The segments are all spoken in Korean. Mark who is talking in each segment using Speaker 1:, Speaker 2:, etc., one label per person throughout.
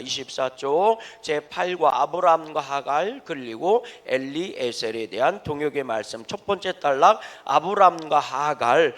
Speaker 1: 24쪽 제8과 아브라함과 하갈 그리고 엘리에셀에 대한 동역의 말씀. 첫 번째 단락 아브라함과 하갈,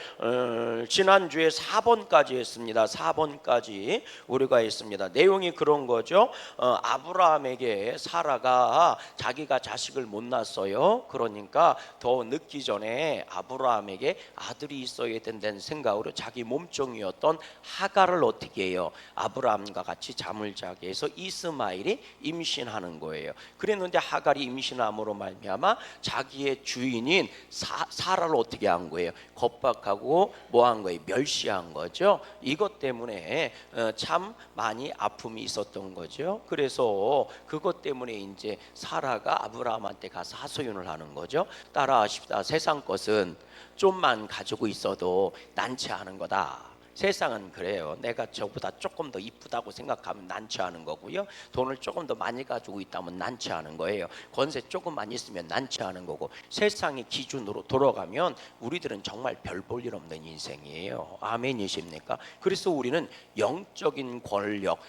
Speaker 1: 지난주에 4번까지 했습니다. 4번까지 우리가 했습니다. 내용이 그런 거죠. 아브라함에게 사라가 자기가 자식을 못 낳았어요. 그러니까 더 늦기 전에 아브라함에게 아들이 있어야 된다는 생각으로 자기 몸종이었던 하갈을 어떻게 해요? 아브라함과 같이 잠을 자게 해서 이스마엘이 임신하는 거예요. 그랬는데 하갈이 임신함으로 말미암아 자기의 주인인 사라를 어떻게 한 거예요? 겁박하고 뭐 한 거예요? 멸시한 거죠. 이것 때문에 참 많이 아픔이 있었던 거죠. 그래서 그것 때문에 이제 사라가 아브라함한테 가서 하소연을 하는 거죠. 따라하십시다. 세상 것은 좀만 가지고 있어도 난처하는 거다. 세상은 그래요. 내가 저보다 조금 더 이쁘다고 생각하면 난처하는 거고요. 돈을 조금 더 많이 가지고 있다면 난처하는 거예요. 권세 조금만 있으면 난처하는 거고, 세상의 기준으로 돌아가면 우리들은 정말 별 볼 일 없는 인생이에요. 아멘이십니까? 그래서 우리는 영적인 권력,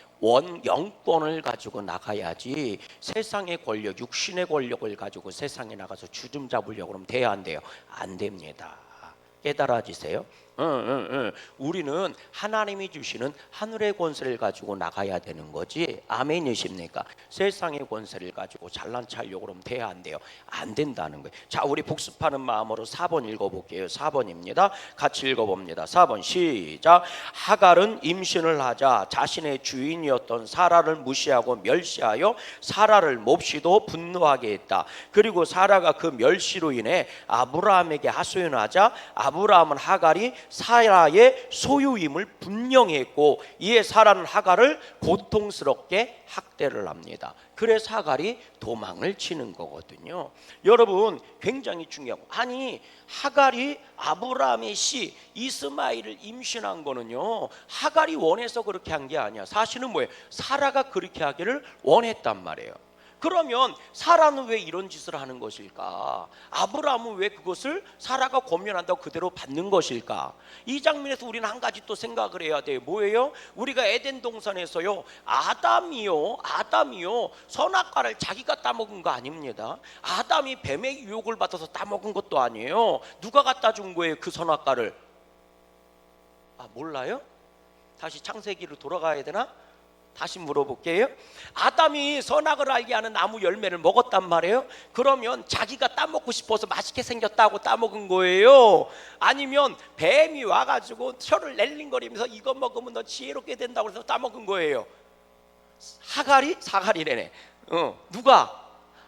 Speaker 1: 영권을 가지고 나가야지 세상의 권력, 육신의 권력을 가지고 세상에 나가서 주름 잡으려고 그러면 돼야 안 돼요? 안 됩니다. 깨달아지세요? 우리는 하나님이 주시는 하늘의 권세를 가지고 나가야 되는 거지. 아멘이십니까? 세상의 권세를 가지고 잘난 척하려고 그러면 돼야 안 돼요? 안 된다는 거예요. 자, 우리 복습하는 마음으로 4번 읽어볼게요. 4번입니다. 같이 읽어봅니다. 4번 시작. 하갈은 임신을 하자 자신의 주인이었던 사라를 무시하고 멸시하여 사라를 몹시도 분노하게 했다. 그리고 사라가 그 멸시로 인해 아브라함에게 하소연하자 아브라함은 하갈이 사라의 소유임을 분명히 했고, 이에 사라는 하갈을 고통스럽게 학대를 합니다. 그래서 하갈이 도망을 치는 거거든요. 여러분, 굉장히 중요하고, 아니 하갈이 아브라함의 씨 이스마엘을 임신한 거는요, 하갈이 원해서 그렇게 한 게 아니야. 사실은 뭐예요? 사라가 그렇게 하기를 원했단 말이에요. 그러면 사라는 왜 이런 짓을 하는 것일까? 아브라함은 왜 그것을 사라가 권면한다고 그대로 받는 것일까? 이 장면에서 우리는 한 가지 또 생각을 해야 돼요. 뭐예요? 우리가 에덴 동산에서요, 아담이요 선악과를 자기가 따먹은 거 아닙니다. 아담이 뱀의 유혹을 받아서 따먹은 것도 아니에요. 누가 갖다 준 거예요? 그 선악과를. 몰라요? 다시 창세기로 돌아가야 되나? 다시 물어볼게요. 아담이 선악을 알게 하는 나무 열매를 먹었단 말이에요. 그러면 자기가 따먹고 싶어서 맛있게 생겼다고 따먹은 거예요? 아니면 뱀이 와가지고 혀를 낼링거리면서 이거 먹으면 너 지혜롭게 된다고 해서 따먹은 거예요? 사갈이래네. 누가?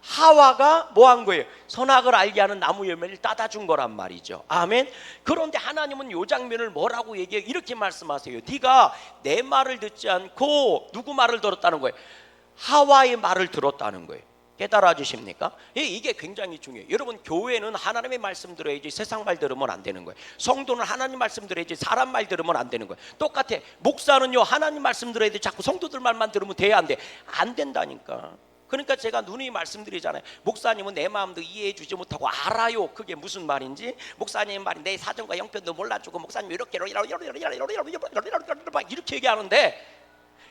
Speaker 1: 하와가 뭐 한 거예요? 선악을 알게 하는 나무 열매를 따다 준 거란 말이죠. 아멘. 그런데 하나님은 이 장면을 뭐라고 얘기해요? 이렇게 말씀하세요. 네가 내 말을 듣지 않고 누구 말을 들었다는 거예요? 하와의 말을 들었다는 거예요. 깨달아지십니까? 이게 굉장히 중요해요. 여러분, 교회는 하나님의 말씀 들어야지 세상 말 들으면 안 되는 거예요. 성도는 하나님 말씀 들어야지 사람 말 들으면 안 되는 거예요. 똑같아. 목사는요, 하나님 말씀 들어야 돼. 자꾸 성도들 말만 들으면 돼야 안 돼. 안 된다니까. 그러니까 제가 누누이 말씀드리잖아요. 목사님은 내 마음도 이해해 주지 못하고 알아요. 그게 무슨 말인지. 목사님 말이 내 사정과 형편도 몰라주고 목사님 이렇게 이렇게 얘기하는데,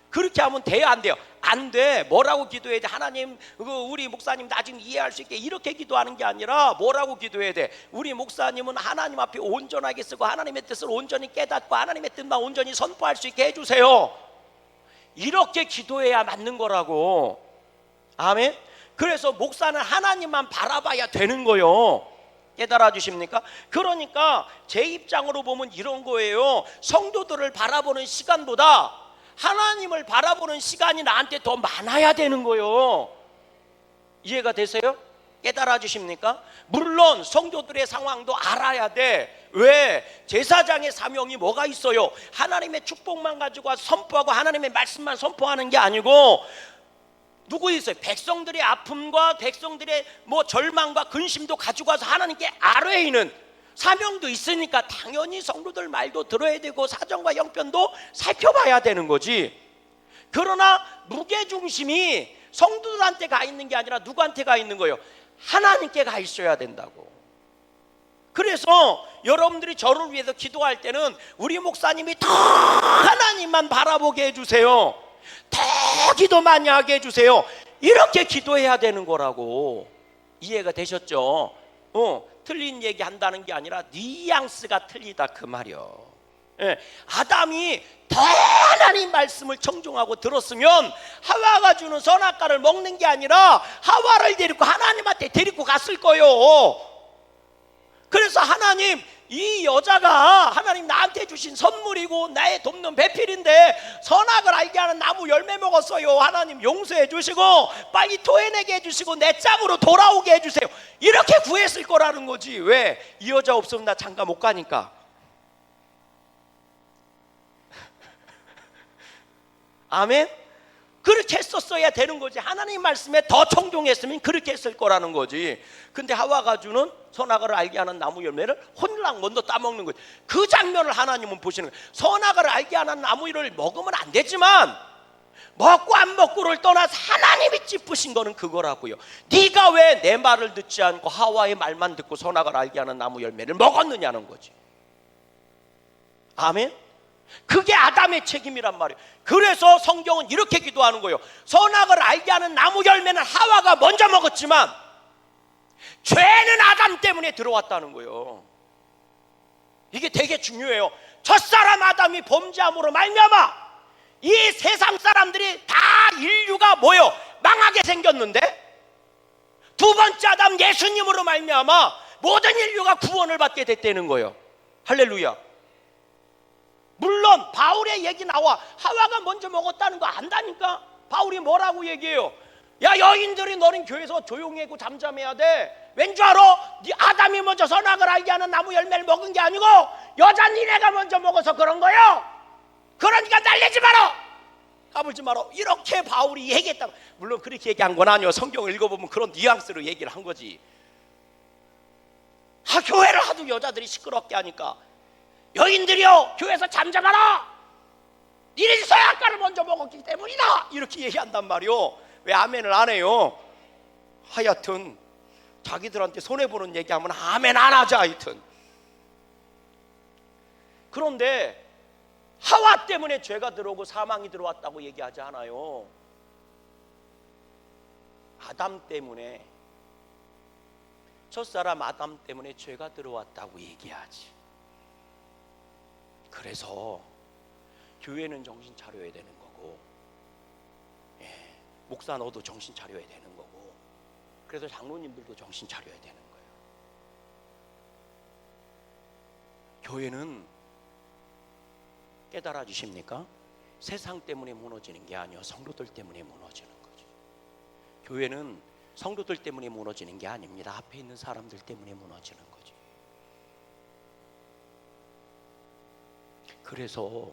Speaker 1: 그렇게 하면 돼야 안 돼요? 안 돼. 뭐라고 기도해야 돼? 하나님, 우리 목사님 나중에 이해할 수 있게 이렇게 기도하는 게 아니라 뭐라고 기도해야 돼? 우리 목사님은 하나님 앞에 온전하게 쓰고 하나님의 뜻을 온전히 깨닫고 하나님의 뜻만 온전히 선포할 수 있게 해주세요. 이렇게 기도해야 맞는 거라고. 아멘. 그래서 목사는 하나님만 바라봐야 되는 거예요. 깨달아 주십니까? 그러니까 제 입장으로 보면 이런 거예요. 성도들을 바라보는 시간보다 하나님을 바라보는 시간이 나한테 더 많아야 되는 거예요. 이해가 되세요? 깨달아 주십니까? 물론 성도들의 상황도 알아야 돼. 왜? 제사장의 사명이 뭐가 있어요? 하나님의 축복만 가지고 선포하고 하나님의 말씀만 선포하는 게 아니고, 누구 있어요? 백성들의 아픔과 백성들의 절망과 근심도 가지고 와서 하나님께 아뢰이는 사명도 있으니까 당연히 성도들 말도 들어야 되고 사정과 형편도 살펴봐야 되는 거지. 그러나 무게중심이 성도들한테 가 있는 게 아니라 누구한테 가 있는 거예요? 하나님께 가 있어야 된다고. 그래서 여러분들이 저를 위해서 기도할 때는 우리 목사님이 더 하나님만 바라보게 해주세요. 더 기도 많이 하게 해주세요. 이렇게 기도해야 되는 거라고. 이해가 되셨죠? 틀린 얘기 한다는 게 아니라 뉘앙스가 틀리다 그 말이요. 예, 아담이 더 하나님 말씀을 청종하고 들었으면 하와가 주는 선악과를 먹는 게 아니라 하와를 데리고 하나님한테 데리고 갔을 거예요. 그래서 하나님, 이 여자가 하나님 나한테 주신 선물이고 나의 돕는 배필인데 선악을 알게 하는 나무 열매 먹었어요. 하나님 용서해 주시고 빨리 토해내게 해주시고 내 짝으로 돌아오게 해주세요. 이렇게 구했을 거라는 거지. 왜? 이 여자 없으면 나 장가 못 가니까. 아멘? 그렇게 했었어야 되는 거지. 하나님 말씀에 더 청종했으면 그렇게 했을 거라는 거지. 근데 하와가 주는 선악을 알게 하는 나무 열매를 혼랑 먼저 따먹는 거지. 그 장면을 하나님은 보시는 거예요. 선악을 알게 하는 나무를 먹으면 안 되지만 먹고 안 먹고를 떠나서 하나님이 짚으신 거는 그거라고요. 네가 왜 내 말을 듣지 않고 하와의 말만 듣고 선악을 알게 하는 나무 열매를 먹었느냐는 거지. 아멘? 그게 아담의 책임이란 말이에요. 그래서 성경은 이렇게 기도하는 거예요. 선악을 알게 하는 나무 열매는 하와가 먼저 먹었지만 죄는 아담 때문에 들어왔다는 거예요. 이게 되게 중요해요. 첫사람 아담이 범죄함으로 말미암아 이 세상 사람들이 다 인류가 뭐요? 망하게 생겼는데 두 번째 아담 예수님으로 말미암아 모든 인류가 구원을 받게 됐다는 거예요. 할렐루야. 물론 바울의 얘기 나와. 하와가 먼저 먹었다는 거 안다니까. 바울이 뭐라고 얘기해요? 야, 여인들이 너는 교회에서 조용히 하고 잠잠해야 돼. 왠 줄 알아? 네 아담이 먼저 선악을 알게 하는 나무 열매를 먹은 게 아니고 여자 니네가 먼저 먹어서 그런 거요. 그러니까 날리지 마라, 까불지 마라. 이렇게 바울이 얘기했다. 물론 그렇게 얘기한 건 아니에요. 성경을 읽어보면 그런 뉘앙스로 얘기를 한 거지. 교회를 하도 여자들이 시끄럽게 하니까 여인들이여 교회에서 잠잠하라, 니네 선악과를 먼저 먹었기 때문이다, 이렇게 얘기한단 말이요. 왜 아멘을 안 해요? 하여튼 자기들한테 손해보는 얘기하면 아멘 안 하자. 하여튼 그런데 하와 때문에 죄가 들어오고 사망이 들어왔다고 얘기하지 않아요. 아담 때문에, 첫사람 아담 때문에 죄가 들어왔다고 얘기하지. 그래서 교회는 정신 차려야 되는 거고, 목사 너도 정신 차려야 되는 거고, 그래서 장로님들도 정신 차려야 되는 거예요. 교회는 깨달아 주십니까? 세상 때문에 무너지는 게 아니요, 성도들 때문에 무너지는 거죠. 교회는 성도들 때문에 무너지는 게 아닙니다. 앞에 있는 사람들 때문에 무너지는 거죠. 그래서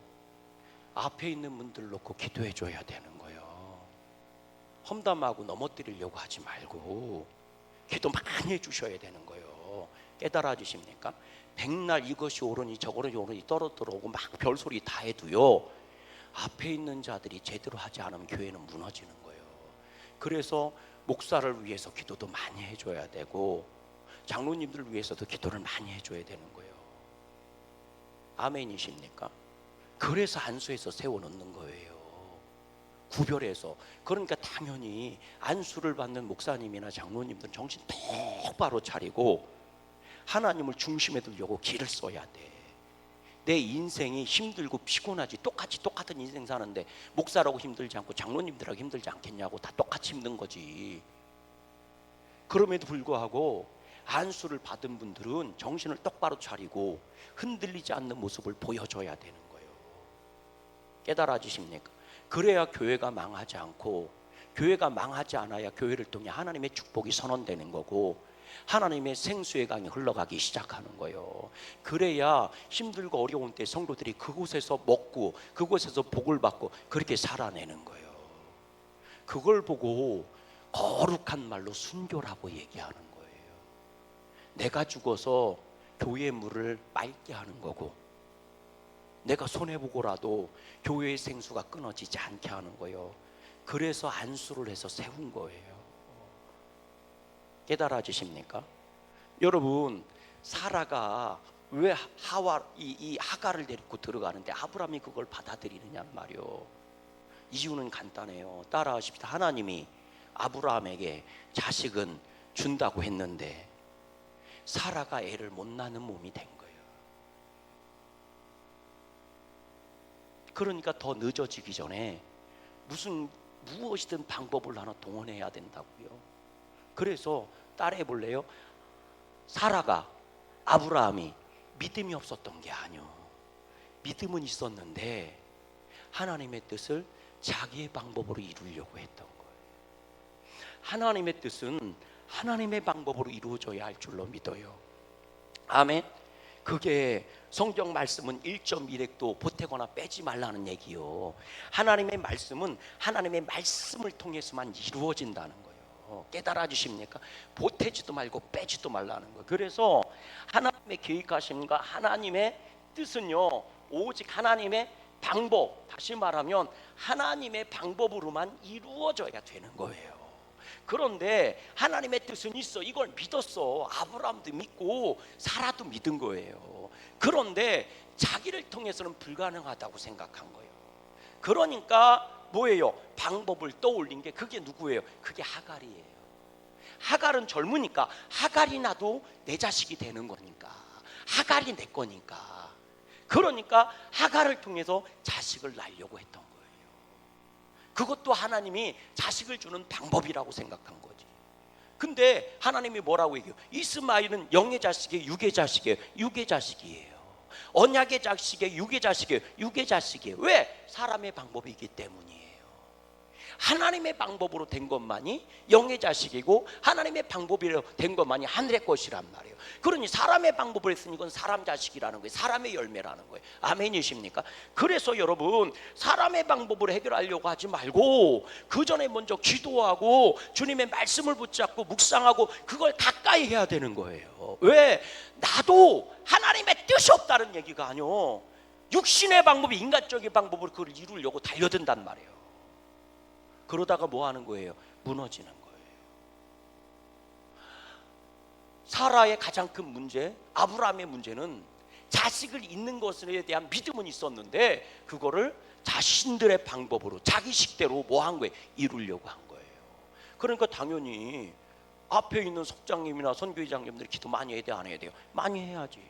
Speaker 1: 앞에 있는 분들 놓고 기도해 줘야 되는 거예요. 험담하고 넘어뜨리려고 하지 말고 기도 많이 해 주셔야 되는 거예요. 깨달아 주십니까? 백날 이것이 옳으니 저것이 옳으니 떨어들어오고 막 별소리 다 해도요, 앞에 있는 자들이 제대로 하지 않으면 교회는 무너지는 거예요. 그래서 목사를 위해서 기도도 많이 해줘야 되고 장로님들 위해서도 기도를 많이 해줘야 되는 거예요. 아멘이십니까? 그래서 안수해서 세워놓는 거예요. 구별해서. 그러니까 당연히 안수를 받는 목사님이나 장로님들은 정신 똑바로 차리고 하나님을 중심에 두려고 길을 써야 돼. 내 인생이 힘들고 피곤하지. 똑같은 인생 사는데 목사라고 힘들지 않고 장로님들하고 힘들지 않겠냐고. 다 똑같이 힘든 거지. 그럼에도 불구하고 안수를 받은 분들은 정신을 똑바로 차리고 흔들리지 않는 모습을 보여줘야 되는 거예요. 깨달아지십니까? 그래야 교회가 망하지 않고, 교회가 망하지 않아야 교회를 통해 하나님의 축복이 선언되는 거고 하나님의 생수의 강이 흘러가기 시작하는 거예요. 그래야 힘들고 어려운 때 성도들이 그곳에서 먹고 그곳에서 복을 받고 그렇게 살아내는 거예요. 그걸 보고 거룩한 말로 순교라고 얘기하는 거예요. 내가 죽어서 교회의 물을 맑게 하는 거고, 내가 손해보고라도 교회의 생수가 끊어지지 않게 하는 거예요. 그래서 안수를 해서 세운 거예요. 깨달아지십니까? 여러분, 사라가 왜 이 하갈을 데리고 들어가는데 아브라함이 그걸 받아들이느냐는 말이요. 이유는 간단해요. 따라하십시다. 하나님이 아브라함에게 자식은 준다고 했는데 사라가 애를 못 낳는 몸이 된 거예요. 그러니까 더 늦어지기 전에 무엇이든 방법을 하나 동원해야 된다고요. 그래서 따라해 볼래요? 사라가, 아브라함이 믿음이 없었던 게 아니요, 믿음은 있었는데 하나님의 뜻을 자기의 방법으로 이루려고 했던 거예요. 하나님의 뜻은 하나님의 방법으로 이루어져야 할 줄로 믿어요. 아멘. 그게 성경 말씀은 1.1획도 보태거나 빼지 말라는 얘기요. 하나님의 말씀은 하나님의 말씀을 통해서만 이루어진다는 거예요. 깨달아 주십니까? 보태지도 말고 빼지도 말라는 거예요. 그래서 하나님의 계획하심과 하나님의 뜻은요, 오직 하나님의 방법, 다시 말하면 하나님의 방법으로만 이루어져야 되는 거예요. 그런데 하나님의 뜻은 있어. 이걸 믿었어. 아브라함도 믿고 사라도 믿은 거예요. 그런데 자기를 통해서는 불가능하다고 생각한 거예요. 그러니까 뭐예요? 방법을 떠올린 게, 그게 누구예요? 그게 하갈이에요. 하갈은 젊으니까 하갈이 나도 내 자식이 되는 거니까, 하갈이 내 거니까. 그러니까 하갈을 통해서 자식을 낳으려고 했던 거예요. 그것도 하나님이 자식을 주는 방법이라고 생각한 거지. 근데 하나님이 뭐라고 얘기해요? 이스마엘은 영의 자식이에요, 육의 자식이에요? 육의 자식이에요. 언약의 자식이에요, 육의 자식이에요? 육의 자식이에요. 왜? 사람의 방법이기 때문이에요. 하나님의 방법으로 된 것만이 영의 자식이고 하나님의 방법으로 된 것만이 하늘의 것이란 말이에요. 그러니 사람의 방법을 했으니 이건 사람 자식이라는 거예요. 사람의 열매라는 거예요. 아멘이십니까? 그래서 여러분, 사람의 방법으로 해결하려고 하지 말고 그 전에 먼저 기도하고 주님의 말씀을 붙잡고 묵상하고 그걸 가까이 해야 되는 거예요. 왜? 나도 하나님의 뜻이 없다는 얘기가 아니요, 육신의 방법이, 인간적인 방법으로 그걸 이루려고 달려든단 말이에요. 그러다가 뭐 하는 거예요? 무너지는 거예요. 사라의 가장 큰 문제, 아브라함의 문제는 자식을 잃는 것에 대한 믿음은 있었는데 그거를 자신들의 방법으로, 자기 식대로 뭐 한 거예요? 이루려고 한 거예요. 그러니까 당연히 앞에 있는 석장님이나 선교회장님들이 기도 많이 해야 돼, 안 해야 돼요? 많이 해야지.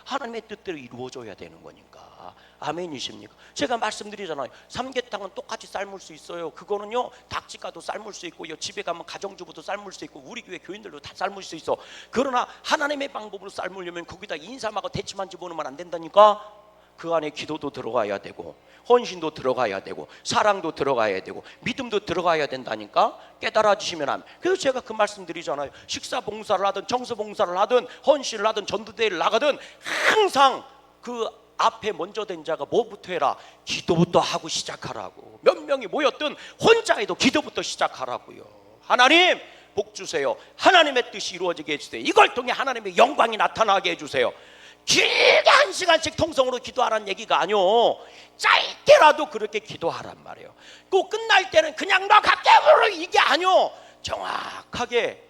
Speaker 1: 하나님의 뜻대로 이루어져야 되는 거니까. 아멘이십니까? 제가 말씀드리잖아요. 삼계탕은 똑같이 삶을 수 있어요. 그거는요, 닭집가도 삶을 수 있고요, 집에 가면 가정주부도 삶을 수 있고 우리 교회 교인들도 다 삶을 수 있어. 그러나 하나님의 방법으로 삶으려면 거기다 인삼하고 대추만 집어넣으면 안 된다니까. 그 안에 기도도 들어가야 되고 헌신도 들어가야 되고 사랑도 들어가야 되고 믿음도 들어가야 된다니까. 깨달아 주시면 합니다. 그래서 제가 그 말씀 드리잖아요. 식사 봉사를 하든 청소 봉사를 하든 헌신을 하든 전도대회를 나가든 항상 그 앞에 먼저 된 자가 뭐부터 해라? 기도부터 하고 시작하라고. 몇 명이 모였든 혼자 해도 기도부터 시작하라고요. 하나님 복 주세요. 하나님의 뜻이 이루어지게 해주세요. 이걸 통해 하나님의 영광이 나타나게 해주세요. 길게 1시간씩 통성으로 기도하라는 얘기가 아니오. 짧게라도 그렇게 기도하란 말이에요. 꼭 끝날 때는 그냥 너 갈게 이게 아니오. 정확하게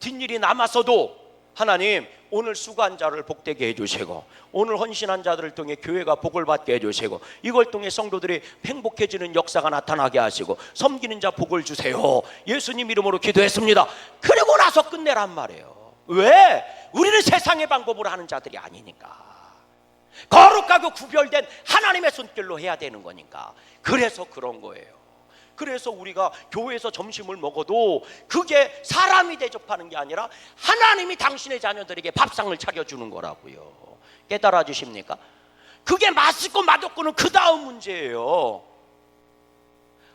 Speaker 1: 뒷일이 남았어도 하나님 오늘 수고한 자를 복되게 해주시고 오늘 헌신한 자들을 통해 교회가 복을 받게 해주시고 이걸 통해 성도들이 행복해지는 역사가 나타나게 하시고 섬기는 자 복을 주세요. 예수님 이름으로 기도했습니다. 그리고 나서 끝내란 말이에요. 왜? 우리는 세상의 방법으로 하는 자들이 아니니까. 거룩하고 구별된 하나님의 손길로 해야 되는 거니까. 그래서 그런 거예요. 그래서 우리가 교회에서 점심을 먹어도 그게 사람이 대접하는 게 아니라 하나님이 당신의 자녀들에게 밥상을 차려주는 거라고요. 깨달아 주십니까? 그게 맛있고 맛없고는 그 다음 문제예요.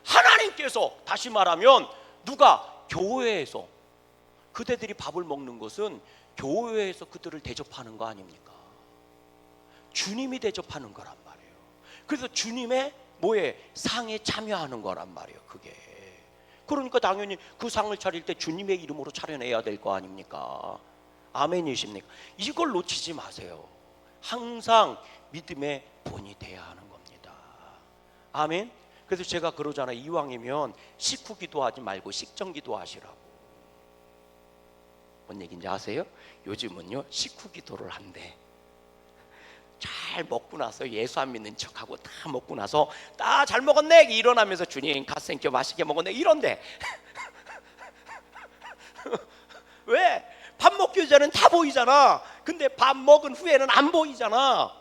Speaker 1: 하나님께서, 다시 말하면 누가? 교회에서 그대들이 밥을 먹는 것은 교회에서 그들을 대접하는 거 아닙니까? 주님이 대접하는 거란 말이에요. 그래서 주님의 뭐에? 상에 참여하는 거란 말이에요. 그게. 그러니까 당연히 그 상을 차릴 때 주님의 이름으로 차려내야 될 거 아닙니까? 아멘이십니까? 이걸 놓치지 마세요. 항상 믿음의 본이 돼야 하는 겁니다. 아멘. 그래서 제가 그러잖아요. 이왕이면 식후 기도하지 말고 식전 기도하시라고. 뭔 얘기인지 아세요? 요즘은요 식후 기도를 한대. 잘 먹고 나서 예수 안 믿는 척하고 다 먹고 나서 다 잘 먹었네 일어나면서 주님 갓생겨 맛있게 먹었네 이런데 왜? 밥 먹기 전에는 다 보이잖아. 근데 밥 먹은 후에는 안 보이잖아.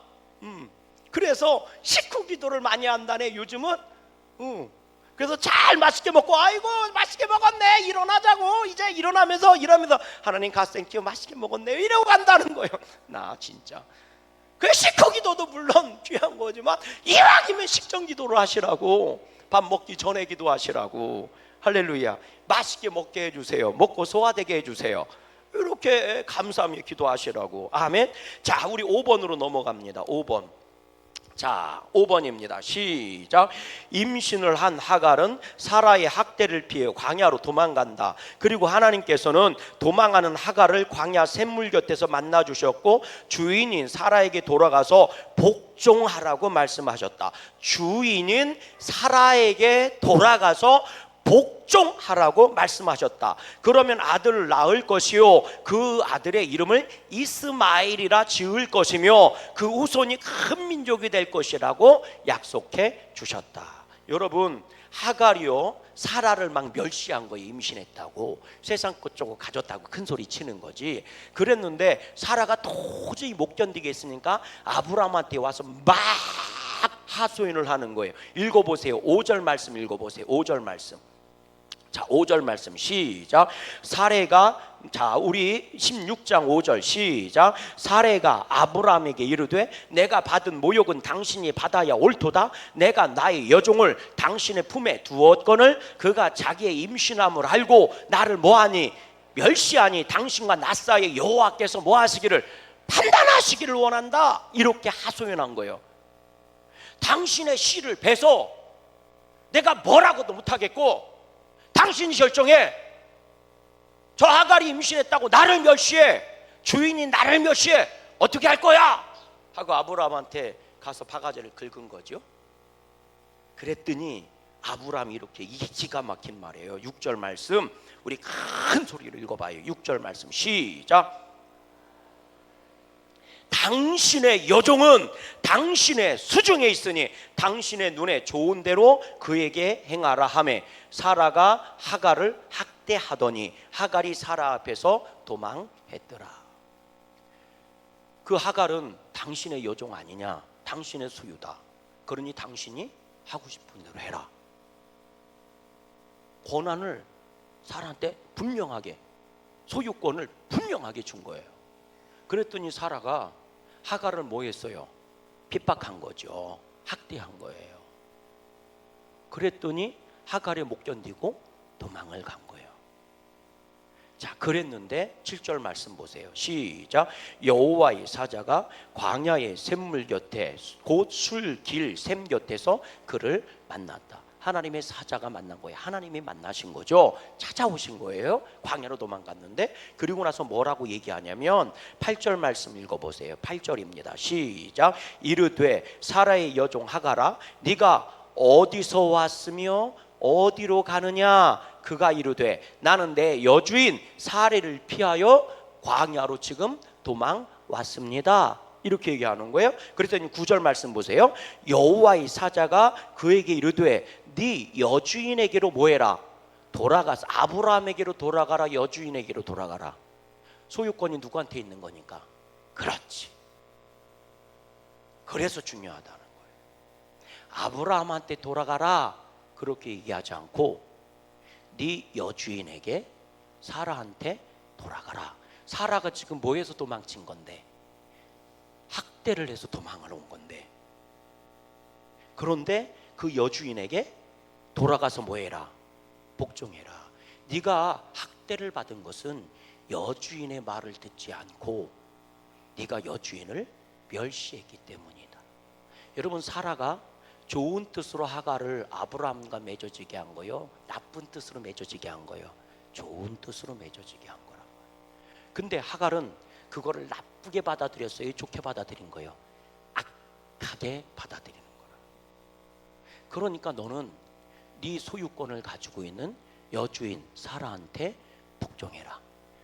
Speaker 1: 그래서 식후 기도를 많이 한다네 요즘은. 그래서 잘 맛있게 먹고 아이고 맛있게 먹었네 일어나자고 이제 일어나면서 이러면서 하나님 갓생겨 맛있게 먹었네 이러고 간다는 거예요. 나 진짜 그 식후 기도도 물론 귀한 거지만 이왕이면 식전 기도를 하시라고. 밥 먹기 전에 기도하시라고. 할렐루야. 맛있게 먹게 해주세요. 먹고 소화되게 해주세요. 이렇게 감사하며 기도하시라고. 아멘. 자, 우리 5번으로 넘어갑니다. 5번. 자, 5번입니다. 시작. 임신을 한 하갈은 사라의 학대를 피해 광야로 도망간다. 그리고 하나님께서는 도망하는 하갈을 광야 샘물 곁에서 만나 주셨고 주인인 사라에게 돌아가서 복종하라고 말씀하셨다. 주인인 사라에게 돌아가서 복종하라고 말씀하셨다. 그러면 아들을 낳을 것이요 그 아들의 이름을 이스마엘이라 지을 것이며 그 후손이 큰 민족이 될 것이라고 약속해 주셨다. 여러분 하갈이요 사라를 막 멸시한 거예요. 임신했다고 세상 것저것 가졌다고 큰 소리 치는 거지. 그랬는데 사라가 도저히 못 견디겠으니까 아브라함한테 와서 막 하소연을 하는 거예요. 읽어보세요. 5절 말씀 읽어보세요. 5절 말씀. 자, 5절 말씀 시작. 사레가 자 우리 16장 5절 시작. 사레가 아브라함에게 이르되 내가 받은 모욕은 당신이 받아야 옳도다. 내가 나의 여종을 당신의 품에 두었거늘 그가 자기의 임신함을 알고 나를 뭐하니 멸시하니 당신과 나 사이에 여호와께서 뭐하시기를 판단하시기를 원한다. 이렇게 하소연한 거예요. 당신의 씨를 베서 내가 뭐라고도 못하겠고 당신이 결정해. 저 하갈이 임신했다고 나를 멸시해. 주인이 나를 멸시해. 어떻게 할 거야? 하고 아브라함한테 가서 바가지를 긁은 거죠. 그랬더니 아브라함이 이렇게 기가 막힌 말이에요. 6절 말씀 우리 큰 소리로 읽어봐요. 6절 말씀 시작. 당신의 여종은 당신의 수중에 있으니 당신의 눈에 좋은 대로 그에게 행하라 하매 사라가 하갈을 학대하더니 하갈이 사라 앞에서 도망했더라. 그 하갈은 당신의 여종 아니냐, 당신의 소유다. 그러니 당신이 하고 싶은 대로 해라. 권한을 사라한테 분명하게, 소유권을 분명하게 준 거예요. 그랬더니 사라가 하갈을 뭐 했어요? 핍박한 거죠. 학대한 거예요. 그랬더니 하갈이 못 견디고 도망을 간 거예요. 자, 그랬는데 7절 말씀 보세요. 시작. 여호와의 사자가 광야의 샘물 곁에 곧 술길 샘 곁에서 그를 만났다. 하나님의 사자가 만난 거예요. 하나님이 만나신 거죠. 찾아오신 거예요. 광야로 도망갔는데 그리고 나서 뭐라고 얘기하냐면 8절 말씀 읽어보세요. 8절입니다. 시작. 이르되 사라의 여종 하갈아 네가 어디서 왔으며 어디로 가느냐. 그가 이르되 나는 내 여주인 사례를 피하여 광야로 지금 도망왔습니다. 이렇게 얘기하는 거예요. 그랬더니 9절 말씀 보세요. 여호와의 사자가 그에게 이르되 네 여주인에게로 뭐해라? 돌아가서 아브라함에게로 돌아가라. 여주인에게로 돌아가라. 소유권이 누구한테 있는 거니까. 그렇지. 그래서 중요하다는 거예요. 아브라함한테 돌아가라 그렇게 얘기하지 않고 네 여주인에게 사라한테 돌아가라. 사라가 지금 뭐해서 도망친 건데? 학대를 해서 도망을 온 건데. 그런데 그 여주인에게 돌아가서 뭐해라? 복종해라. 네가 학대를 받은 것은 여주인의 말을 듣지 않고 네가 여주인을 멸시했기 때문이다. 여러분, 사라가 좋은 뜻으로 하갈을 아브라함과 맺어지게 한 거요, 나쁜 뜻으로 맺어지게 한 거요? 좋은 뜻으로 맺어지게 한 거란 말이에요. 근데 하갈은 그거를 나쁘게 받아들였어요? 좋게 받아들인 거예요? 악하게 받아들이는 거라. 그러니까 너는 네 소유권을 가지고 있는 여주인 사라한테 복종해라.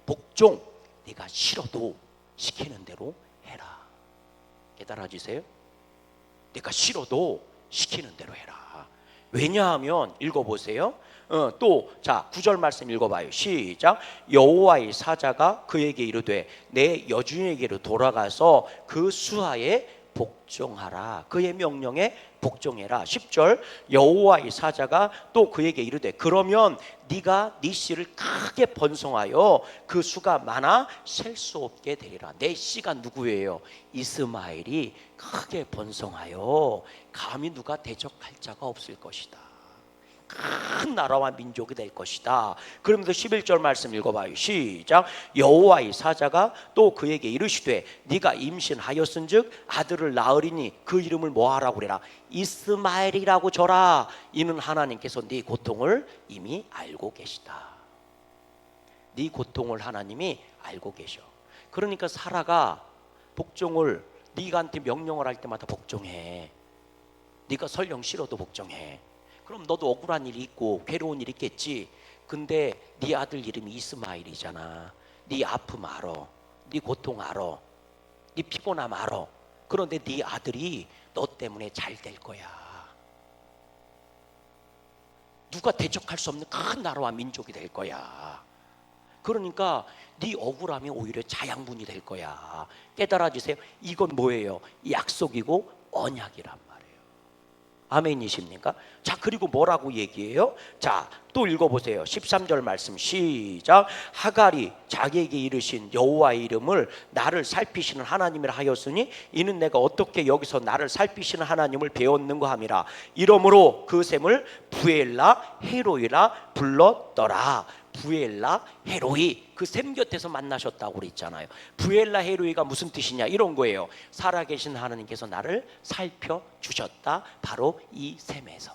Speaker 1: 복종, 네가 싫어도 시키는 대로 해라. 깨달아지세요? 내가 싫어도 시키는 대로 해라. 왜냐하면 읽어보세요. 또 자 9절 말씀 읽어봐요. 시작. 여호와의 사자가 그에게 이르되 내 여주인에게로 돌아가서 그 수하에 복종하라. 그의 명령에 복종해라. 10절 여호와의 사자가 또 그에게 이르되 그러면 네가 네 씨를 크게 번성하여 그 수가 많아 셀 수 없게 되리라. 내 씨가 누구예요? 이스마엘이 크게 번성하여 감히 누가 대적할 자가 없을 것이다. 큰 나라와 민족이 될 것이다. 그러면서 11절 말씀 읽어봐요. 시작. 여호와의 사자가 또 그에게 이르시되 네가 임신하였은즉 아들을 낳으리니 그 이름을 뭐하라고 그래라? 이스마엘이라고 줘라. 이는 하나님께서 네 고통을 이미 알고 계시다. 네 고통을 하나님이 알고 계셔. 그러니까 사라가 복종을 네가한테 명령을 할 때마다 복종해. 네가 설령 싫어도 복종해. 그럼 너도 억울한 일이 있고 괴로운 일이 있겠지. 근데 네 아들 이름이 이스마엘이잖아. 네 아픔 알아. 네 고통 알아. 네 피곤함 알아. 그런데 네 아들이 너 때문에 잘 될 거야. 누가 대적할 수 없는 큰 나라와 민족이 될 거야. 그러니까 네 억울함이 오히려 자양분이 될 거야. 깨달아지세요? 이건 뭐예요? 약속이고 언약이란 말이에요. 아멘이십니까? 자, 그리고 뭐라고 얘기해요? 자, 또 읽어보세요. 13절 말씀 시작. 하갈이 자기에게 이르신 여호와의 이름을 나를 살피시는 하나님이라 하였으니 이는 내가 어떻게 여기서 나를 살피시는 하나님을 배웠는가 함이라. 이러므로 그 셈을 부엘라 헤로이라 불렀더라. 부엘라 헤로이, 그 셈 곁에서 만나셨다고 그랬잖아요. 부엘라 헤로이가 무슨 뜻이냐, 이런 거예요. 살아계신 하나님께서 나를 살펴주셨다. 바로 이 셈에서.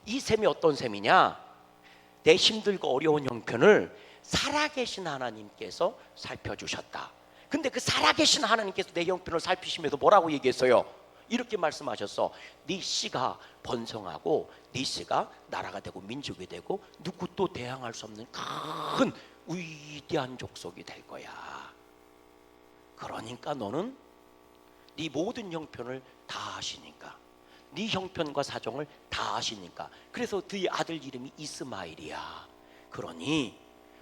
Speaker 1: 이 셈이 어떤 셈이냐? 내 힘들고 어려운 형편을 살아계신 하나님께서 살펴주셨다. 근데 그 살아계신 하나님께서 내 형편을 살피시면서 뭐라고 얘기했어요? 이렇게 말씀하셨어. 네 씨가 번성하고 네 씨가 나라가 되고 민족이 되고 누구도 대항할 수 없는 큰 위대한 족속이 될 거야. 그러니까 너는 네 모든 형편을 다 아시니까, 네 형편과 사정을 다 아시니까, 그래서 네 아들 이름이 이스마엘이야. 그러니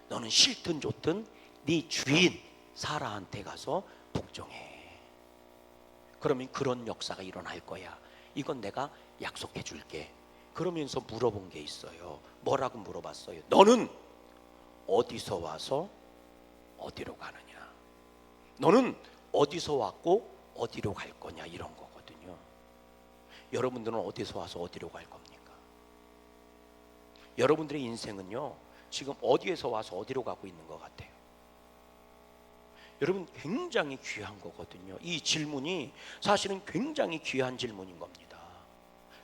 Speaker 1: 너는 싫든 좋든 네 주인 사라한테 가서 복종해. 그러면 그런 역사가 일어날 거야. 이건 내가 약속해 줄게. 그러면서 물어본 게 있어요. 뭐라고 물어봤어요? 너는 어디서 와서 어디로 가느냐? 너는 어디서 왔고 어디로 갈 거냐? 이런 거거든요. 여러분들은 어디서 와서 어디로 갈 겁니까? 여러분들의 인생은요, 지금 어디에서 와서 어디로 가고 있는 것 같아요? 여러분, 굉장히 귀한 거거든요. 이 질문이 사실은 굉장히 귀한 질문인 겁니다.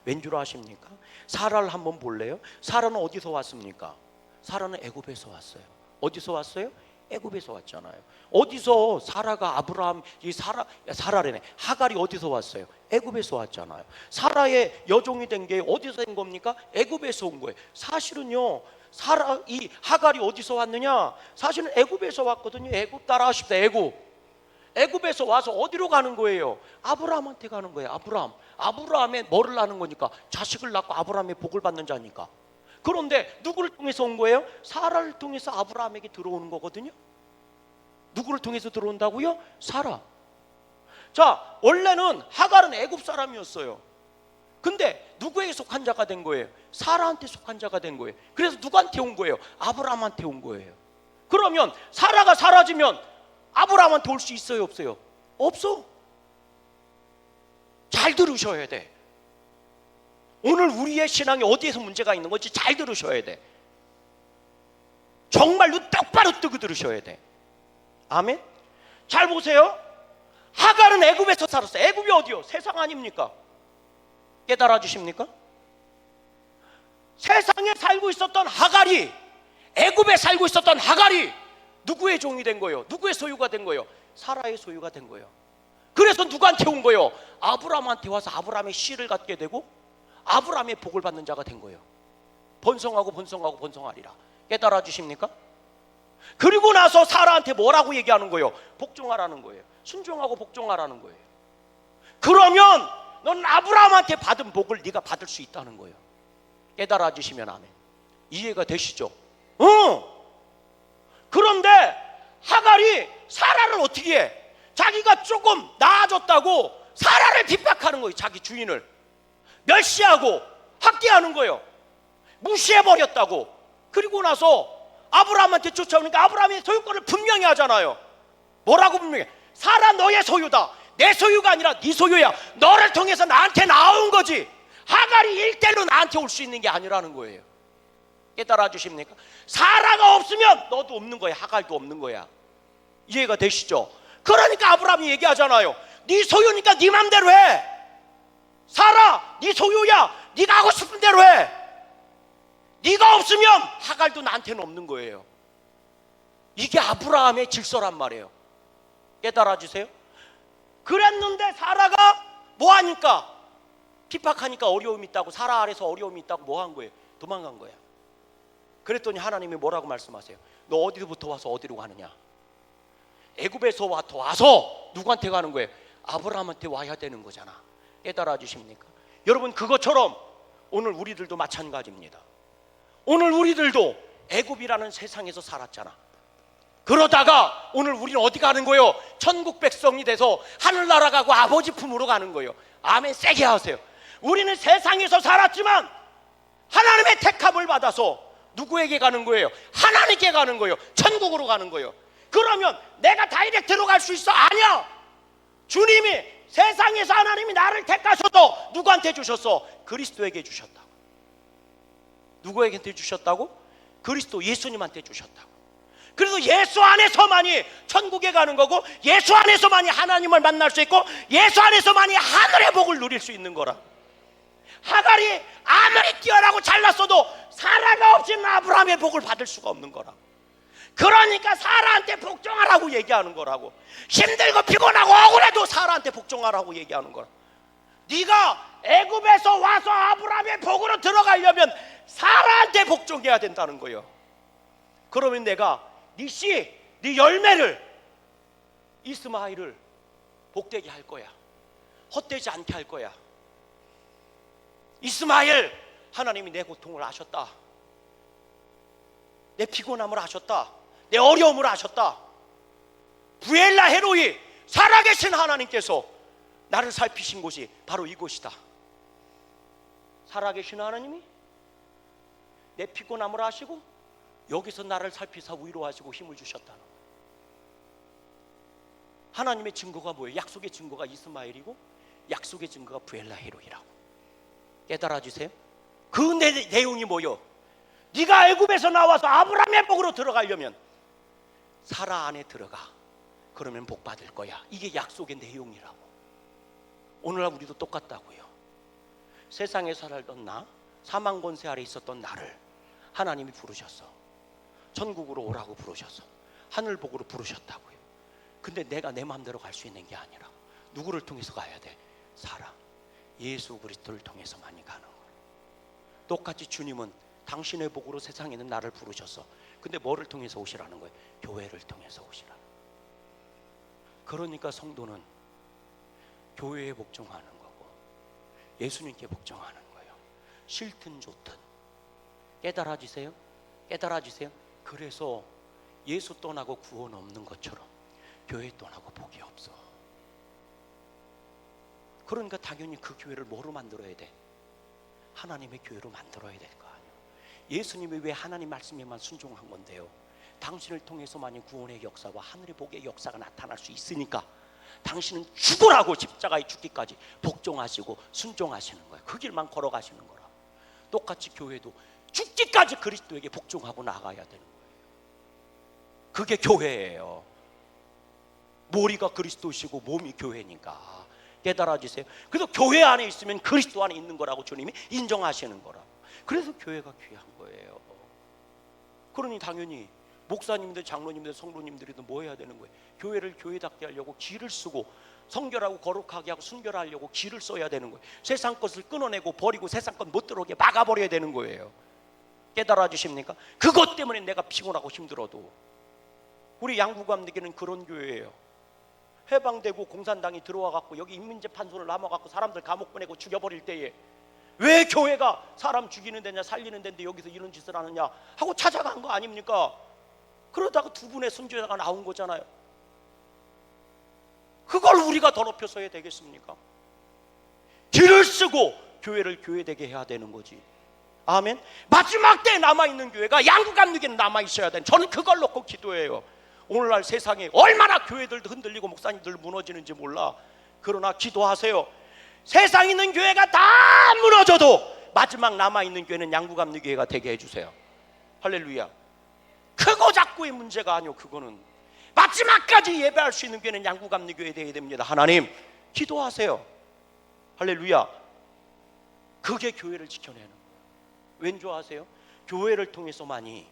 Speaker 1: 왠 줄 아십니까? 사라를 한번 볼래요? 사라는 어디서 왔습니까? 사라는 애굽에서 왔어요. 어디서 왔어요? 애굽에서 왔잖아요. 어디서 사라가 아브라함, 이 사라래네. 하갈이 어디서 왔어요? 애굽에서 왔잖아요. 사라의 여종이 된 게 어디서 된 겁니까? 애굽에서 온 거예요. 사실은요, 이 하갈이 어디서 왔느냐? 사실은 애굽에서 왔거든요. 애굽 따라하십시다. 애굽에서 와서 어디로 가는 거예요? 아브라함한테 가는 거예요. 아브라함의 뭐를 낳는 거니까? 자식을 낳고 아브라함의 복을 받는 자니까. 그런데 누구를 통해서 온 거예요? 사라를 통해서 아브라함에게 들어오는 거거든요. 누구를 통해서 들어온다고요? 사라. 자, 원래는 하갈은 애굽 사람이었어요. 근데 누구에게 속한 자가 된 거예요? 사라한테 속한 자가 된 거예요. 그래서 누구한테 온 거예요? 아브라함한테 온 거예요. 그러면 사라가 사라지면 아브라함한테 올 수 있어요, 없어요? 없어. 잘 들으셔야 돼. 오늘 우리의 신앙이 어디에서 문제가 있는 건지 잘 들으셔야 돼. 정말로 똑바로 뜨고 들으셔야 돼. 아멘. 잘 보세요. 하갈은 애굽에서 살았어요. 애굽이 어디요? 세상 아닙니까? 깨달아 주십니까? 세상에 살고 있었던 하갈이, 애굽에 살고 있었던 하갈이 누구의 종이 된 거예요? 누구의 소유가 된 거예요? 사라의 소유가 된 거예요. 그래서 누구한테 온 거예요? 아브라함한테 와서 아브라함의 씨를 갖게 되고 아브라함의 복을 받는 자가 된 거예요. 번성하고 번성하고 번성하리라. 깨달아 주십니까? 그리고 나서 사라한테 뭐라고 얘기하는 거예요? 복종하라는 거예요. 순종하고 복종하라는 거예요. 그러면 넌 아브라함한테 받은 복을 네가 받을 수 있다는 거예요. 깨달아 주시면 아멘. 이해가 되시죠? 그런데 하갈이 사라를 어떻게 해? 자기가 조금 나아졌다고 사라를 핍박하는 거예요. 자기 주인을 멸시하고 학대하는 거예요. 무시해버렸다고. 그리고 나서 아브라함한테 쫓아오니까 아브라함이 소유권을 분명히 하잖아요. 뭐라고 분명히? 사라 너의 소유다. 내 소유가 아니라 네 소유야. 너를 통해서 나한테 나온 거지. 하갈이 일대로 나한테 올 수 있는 게 아니라는 거예요. 깨달아 주십니까? 사라가 없으면 너도 없는 거야. 하갈도 없는 거야. 이해가 되시죠? 그러니까 아브라함이 얘기하잖아요. 네 소유니까 네 맘대로 해. 사라 네 소유야. 네가 하고 싶은 대로 해. 네가 없으면 하갈도 나한테는 없는 거예요. 이게 아브라함의 질서란 말이에요. 깨달아 주세요. 그랬는데 사라가 뭐 하니까? 핍박하니까 어려움이 있다고, 사라 아래서 어려움이 있다고 뭐 한 거예요? 도망간 거야. 그랬더니 하나님이 뭐라고 말씀하세요? 너 어디로부터 와서 어디로 가느냐? 애굽에서부터 와서 누구한테 가는 거예요? 아브라함한테 와야 되는 거잖아. 깨달아 주십니까? 여러분, 그것처럼 오늘 우리들도 마찬가지입니다. 오늘 우리들도 애굽이라는 세상에서 살았잖아. 그러다가 오늘 우리는 어디 가는 거예요? 천국 백성이 돼서 하늘나라 가고 아버지 품으로 가는 거예요. 아멘 세게 하세요. 우리는 세상에서 살았지만 하나님의 택함을 받아서 누구에게 가는 거예요? 하나님께 가는 거예요. 천국으로 가는 거예요. 그러면 내가 다이렉트로 갈 수 있어? 아니야. 주님이 세상에서 하나님이 나를 택하셔도 누구한테 주셨어? 그리스도에게 주셨다고. 누구에게 주셨다고? 그리스도 예수님한테 주셨다고. 그래서 예수 안에서만이 천국에 가는 거고, 예수 안에서만이 하나님을 만날 수 있고, 예수 안에서만이 하늘의 복을 누릴 수 있는 거라. 하갈이 아무리 뛰어나고 잘났어도 사라가 없이는 아브라함의 복을 받을 수가 없는 거라. 그러니까 사라한테 복종하라고 얘기하는 거라고. 힘들고 피곤하고 억울해도 사라한테 복종하라고 얘기하는 거라. 네가 애굽에서 와서 아브라함의 복으로 들어가려면 사라한테 복종해야 된다는 거예요. 그러면 내가 네 씨, 네 열매를, 이스마엘을 복되게 할 거야. 헛되지 않게 할 거야. 이스마엘, 하나님이 내 고통을 아셨다. 내 피곤함을 아셨다. 내 어려움을 아셨다. 부엘라 헤로이, 살아계신 하나님께서 나를 살피신 곳이 바로 이곳이다. 살아계신 하나님이 내 피곤함을 아시고 여기서 나를 살피사 위로하시고 힘을 주셨다는 거예요. 하나님의 증거가 뭐예요? 약속의 증거가 이스마엘이고 약속의 증거가 부엘라 헤로이라고. 깨달아 주세요. 그 내용이 뭐예요? 네가 애굽에서 나와서 아브라함의 복으로 들어가려면 사라 안에 들어가. 그러면 복 받을 거야. 이게 약속의 내용이라고. 오늘날 우리도 똑같다고요. 세상에 살던 나, 사망 권세 아래 있었던 나를 하나님이 부르셨어. 천국으로 오라고 부르셨어. 하늘 복으로 부르셨다고요. 근데 내가 내 마음대로 갈 수 있는 게 아니라 누구를 통해서 가야 돼? 사라, 예수 그리스도를 통해서만이 가는 거예요. 똑같이 주님은 당신의 복으로 세상에 있는 나를 부르셨어. 근데 뭐를 통해서 오시라는 거예요? 교회를 통해서 오시라는 거예요. 그러니까 성도는 교회에 복종하는 거고 예수님께 복종하는 거예요. 싫든 좋든. 깨달아 주세요. 깨달아 주세요. 그래서 예수 떠나고 구원 없는 것처럼 교회 떠나고 복이 없어. 그러니까 당연히 그 교회를 뭐로 만들어야 돼? 하나님의 교회로 만들어야 될 거 아니에요. 예수님이 왜 하나님 말씀에만 순종한 건데요? 당신을 통해서만이 구원의 역사와 하늘의 복의 역사가 나타날 수 있으니까 당신은 죽으라고 십자가에 죽기까지 복종하시고 순종하시는 거예요. 그 길만 걸어가시는 거라. 똑같이 교회도 죽기까지 그리스도에게 복종하고 나가야 되는 거예요. 그게 교회예요. 머리가 그리스도시고 몸이 교회니까. 깨달아 주세요. 그래서 교회 안에 있으면 그리스도 안에 있는 거라고 주님이 인정하시는 거라. 그래서 교회가 귀한 거예요. 그러니 당연히 목사님들, 장로님들, 성도님들도 뭐 해야 되는 거예요? 교회를 교회답게 하려고 길을 쓰고 성결하고 거룩하게 하고 순결하려고 길을 써야 되는 거예요. 세상 것을 끊어내고 버리고 세상 것 못 들어오게 막아버려야 되는 거예요. 깨달아 주십니까? 그것 때문에 내가 피곤하고 힘들어도 우리 양구감에게는 그런 교회예요. 해방되고 공산당이 들어와 갖고 여기 인민재판소를 남아 갖고 사람들 감옥 보내고 죽여버릴 때에 왜 교회가 사람 죽이는 데냐 살리는 데인데 여기서 이런 짓을 하느냐 하고 찾아간 거 아닙니까? 그러다가 두 분의 순교자가 나온 거잖아요. 그걸 우리가 더럽혀서 해야 되겠습니까? 길을 쓰고 교회를 교회되게 해야 되는 거지. 아멘. 마지막 때에 남아있는 교회가 양구감리교회는 남아있어야 돼. 저는 그걸 놓고 기도해요. 오늘날 세상에 얼마나 교회들도 흔들리고 목사님들 무너지는지 몰라. 그러나 기도하세요. 세상에 있는 교회가 다 무너져도 마지막 남아있는 교회는 양구감리교회가 되게 해주세요. 할렐루야. 크고 작고의 문제가 아니요. 그거는 마지막까지 예배할 수 있는 교회는 양구감리교회 되어야 됩니다. 하나님 기도하세요. 할렐루야. 그게 교회를 지켜내는 거예요. 왠 줄 아세요? 교회를 통해서만이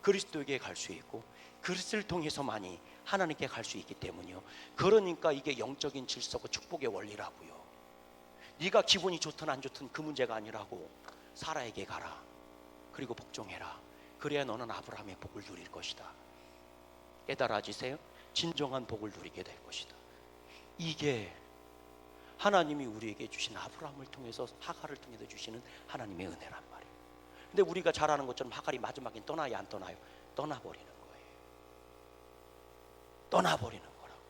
Speaker 1: 그리스도에게 갈 수 있고 그리스도를 통해서만이 하나님께 갈 수 있기 때문이요. 그러니까 이게 영적인 질서고 축복의 원리라고요. 네가 기분이 좋든 안 좋든 그 문제가 아니라고. 사라에게 가라. 그리고 복종해라. 그래야 너는 아브라함의 복을 누릴 것이다. 깨달아지세요? 진정한 복을 누리게 될 것이다. 이게 하나님이 우리에게 주신 아브라함을 통해서 하갈을 통해서 주시는 하나님의 은혜란 말이에요. 근데 우리가 잘 아는 것처럼 하갈이 마지막엔 떠나야 안 떠나요? 떠나버리는 거예요. 떠나버리는 거라고.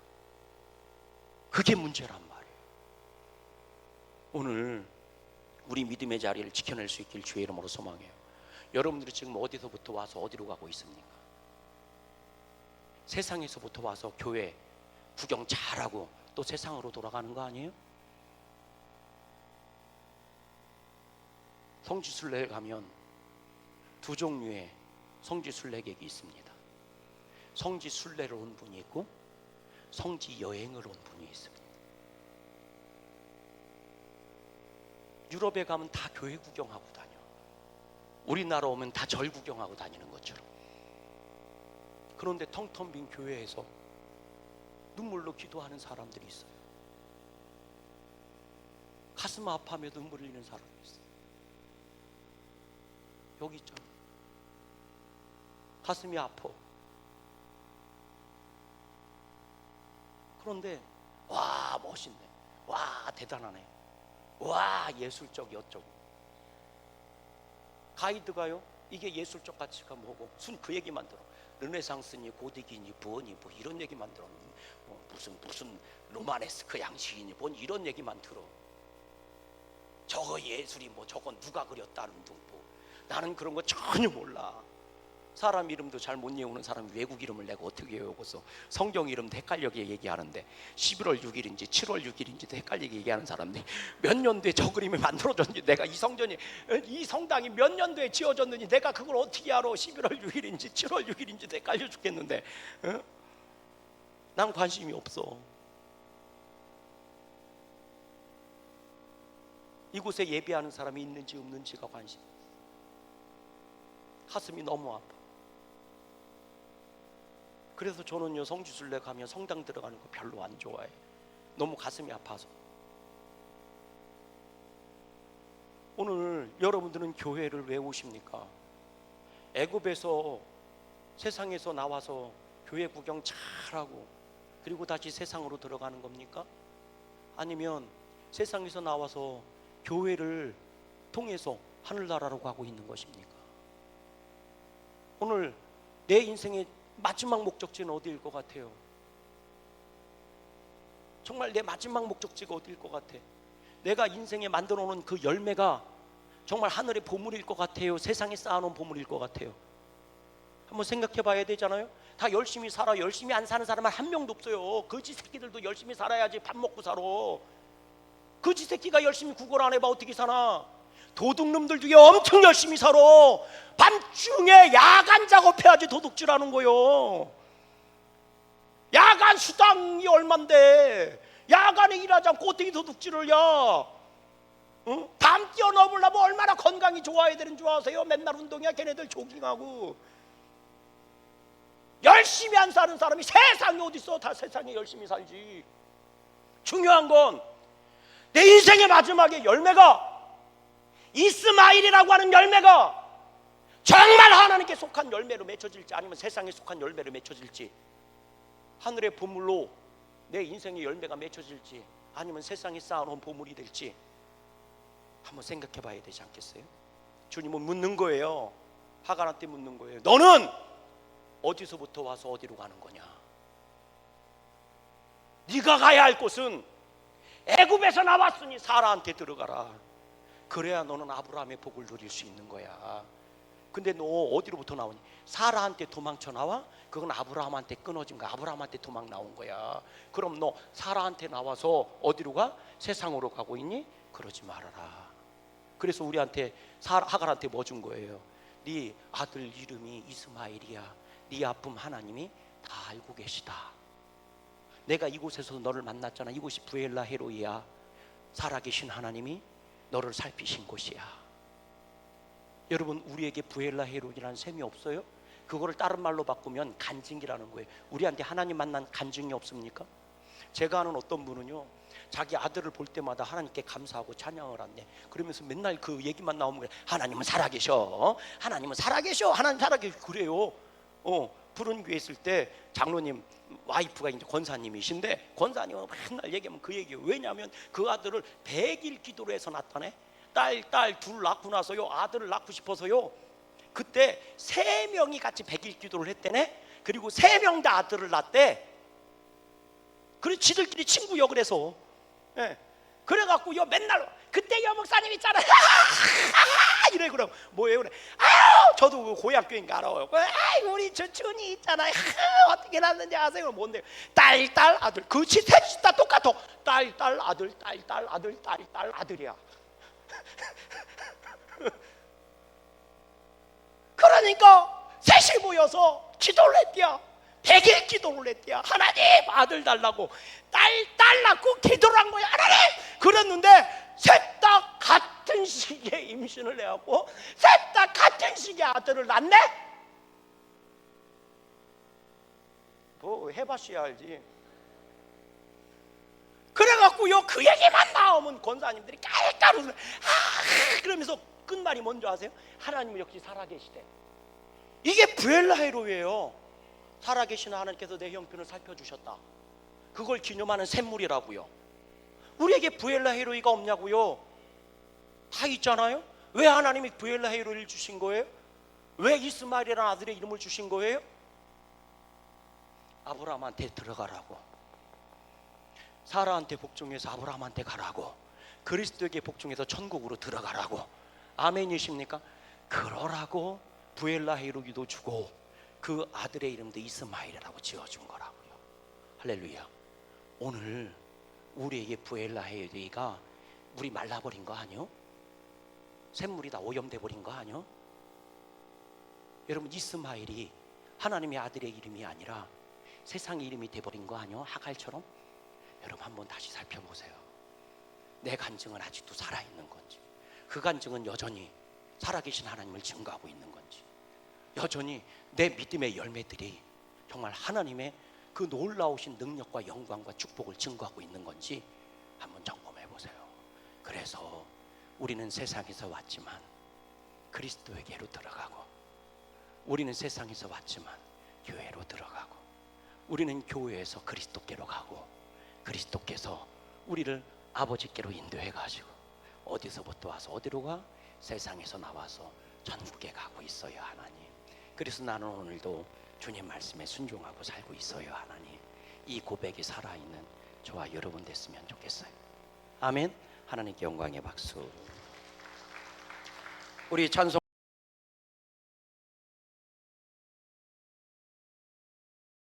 Speaker 1: 그게 문제란 말이에요. 오늘 우리 믿음의 자리를 지켜낼 수 있길 주의 이름으로 소망해요. 여러분들이 지금 어디서부터 와서 어디로 가고 있습니까? 세상에서부터 와서 교회 구경 잘하고 또 세상으로 돌아가는 거 아니에요? 성지순례에 가면 두 종류의 성지순례객이 있습니다. 성지순례를 온 분이 있고 성지여행을 온 분이 있습니다. 유럽에 가면 다 교회 구경하고 다녀. 우리나라 오면 다 절 구경하고 다니는 것처럼. 그런데 텅텅 빈 교회에서 눈물로 기도하는 사람들이 있어요. 가슴 아파하며 눈물 흘리는 사람이 있어요. 여기 있잖아. 가슴이 아파. 그런데 와 멋있네. 와 대단하네. 와 예술적 어쩌고. 가이드가요. 이게 예술적 가치가 뭐고 순 그 얘기만 들어. 르네상스니 고딕이니 부어니 뭐 이런 얘기만 들어. 무슨 로마네스크 양식이니 뭔 이런 얘기만 들어. 저거 예술이 뭐 저건 누가 그렸다는 둥 뭐. 나는 그런 거 전혀 몰라. 사람 이름도 잘 못 외우는 사람이 외국 이름을 내가 어떻게 외우고서 성경 이름도 헷갈리게 얘기하는데 11월 6일인지 7월 6일인지도 헷갈리게 얘기하는 사람들이 몇 년도에 저 그림이 만들어졌는지 내가 이 성전이 이 성당이 몇 년도에 지어졌는지 내가 그걸 어떻게 알아. 11월 6일인지 7월 6일인지도 헷갈려 죽겠는데 난 관심이 없어. 이곳에 예배하는 사람이 있는지 없는지가 관심. 가슴이 너무 아파. 그래서 저는요 성지순례 가면 성당 들어가는 거 별로 안 좋아해. 너무 가슴이 아파서. 오늘 여러분들은 교회를 왜 오십니까? 애굽에서 세상에서 나와서 교회 구경 잘하고 그리고 다시 세상으로 들어가는 겁니까? 아니면 세상에서 나와서 교회를 통해서 하늘나라로 가고 있는 것입니까? 오늘 내 인생의 마지막 목적지는 어디일 것 같아요? 정말 내 마지막 목적지가 어디일 것 같아? 내가 인생에 만들어 놓은 그 열매가 정말 하늘의 보물일 것 같아요? 세상에 쌓아놓은 보물일 것 같아요? 한번 생각해 봐야 되잖아요. 다 열심히 살아. 열심히 안 사는 사람은 한 명도 없어요. 거지 새끼들도 열심히 살아야지 밥 먹고 살아. 거지 새끼가 열심히 구걸 안 해봐 어떻게 사나? 도둑놈들도 엄청 열심히 살아. 밤중에 야간 작업해야지 도둑질하는 거요. 야간 수당이 얼만데 야간에 일하지 않고 어떻게 도둑질을 야? 응? 밤 뛰어넘으려면 얼마나 건강이 좋아야 되는 줄 아세요? 맨날 운동이야. 걔네들 조깅하고. 열심히 안 사는 사람이 세상에 어디 있어. 다 세상에 열심히 살지. 중요한 건 내 인생의 마지막에 열매가 이스마일이라고 하는 열매가 정말 하나님께 속한 열매로 맺혀질지 아니면 세상에 속한 열매로 맺혀질지 하늘의 보물로 내 인생의 열매가 맺혀질지 아니면 세상에 쌓아놓은 보물이 될지 한번 생각해 봐야 되지 않겠어요? 주님은 묻는 거예요. 하갈한테 묻는 거예요. 너는 어디서부터 와서 어디로 가는 거냐? 네가 가야 할 곳은 애굽에서 나왔으니 사라한테 들어가라. 그래야 너는 아브라함의 복을 누릴 수 있는 거야. 근데 너 어디로부터 나오니? 사라한테 도망쳐 나와? 그건 아브라함한테 끊어진 거야. 아브라함한테 도망 나온 거야. 그럼 너 사라한테 나와서 어디로 가? 세상으로 가고 있니? 그러지 말아라. 그래서 우리한테 하갈한테 뭐 준 거예요? 네 아들 이름이 이스마엘이야. 네 아픔 하나님이 다 알고 계시다. 내가 이곳에서 너를 만났잖아. 이곳이 부엘라 헤로이야. 살아계신 하나님이 너를 살피신 곳이야. 여러분, 우리에게 부엘라 헤로이라는 셈이 없어요? 그거를 다른 말로 바꾸면 간증이라는 거예요. 우리한테 하나님 만난 간증이 없습니까? 제가 아는 어떤 분은요, 자기 아들을 볼 때마다 하나님께 감사하고 찬양을 한대. 그러면서 맨날 그 얘기만 나오면 하나님은 살아계셔, 하나님은 살아계셔, 하나님 살아계셔. 그래요. 푸른 교회 있을 때 장로님 와이프가 이제 권사님이신데, 권사님은 맨날 얘기하면 그 얘기예요. 왜냐하면 그 아들을 100일 기도로 해서 낳다네. 딸 둘 낳고 나서요, 아들을 낳고 싶어서요, 그때 3명이 같이 100일 기도를 했대네. 그리고 3명 다 아들을 낳대. 그래서 지들끼리 친구요. 그래서 그래갖고요, 맨날 그때 여 목사님 있잖아 이래. 그럼 뭐예요? 그래. 아유, 저도 그 고향교회인가 알아요. 우리 저 준이 있잖아. 어떻게 낳는지 아세요? 그럼 뭔데? 딸 아들. 그치, 셋이 다 똑같아. 딸 아들, 딸 아들, 딸 아들이야. 그러니까 셋이 모여서 기도를 했대요. 100일 기도를 했대요. 하나님 아들 달라고. 딸 낳고 기도를 한 거야. 하나님. 그랬는데 셋 다 같은 시기에 임신을 해갖고 셋 다 같은 시기에 아들을 낳네. 뭐 해봤어야 알지. 그래갖고요, 그 얘기만 나오면 권사님들이 깔깔 웃어요. 그러면서 끝말이 뭔지 아세요? 하나님은 역시 살아계시대. 이게 부엘라 헤로이예요. 살아계신 하나님께서 내 형편을 살펴주셨다. 그걸 기념하는 샘물이라고요. 우리에게 부엘라 헤로이가 없냐고요? 다 있잖아요. 왜 하나님이 부엘라 헤로이를 주신 거예요? 왜 이스마엘이라는 아들의 이름을 주신 거예요? 아브라함한테 들어가라고, 사라한테 복종해서 아브라함한테 가라고, 그리스도에게 복종해서 천국으로 들어가라고. 아멘이십니까? 그러라고 부엘라 헤로이도 주고 그 아들의 이름도 이스마엘이라고 지어준 거라고요. 할렐루야. 오늘 우리에게 부엘라 헤로이가 물이 말라버린 거 아니요? 샘물이 다 오염돼 버린 거 아니요? 여러분, 이스마엘이 하나님의 아들의 이름이 아니라 세상의 이름이 돼버린 거 아니요? 하갈처럼. 여러분, 한번 다시 살펴보세요. 내 간증은 아직도 살아있는 건지, 그 간증은 여전히 살아계신 하나님을 증거하고 있는 건지, 여전히 내 믿음의 열매들이 정말 하나님의 그 놀라우신 능력과 영광과 축복을 증거하고 있는 건지 한번 점검해 보세요. 그래서 우리는 세상에서 왔지만 그리스도에게로 들어가고, 우리는 세상에서 왔지만 교회로 들어가고, 우리는 교회에서 그리스도께로 가고, 그리스도께서 우리를 아버지께로 인도해 가지고 어디서부터 와서 어디로 가? 세상에서 나와서 천국에 가고 있어요, 하나님. 그래서 나는 오늘도 주님 말씀에 순종하고 살고 있어요, 하나님. 이 고백이 살아있는 저와 여러분 됐으면 좋겠어요. 아멘. 하나님께 영광의 박수. 우리 찬송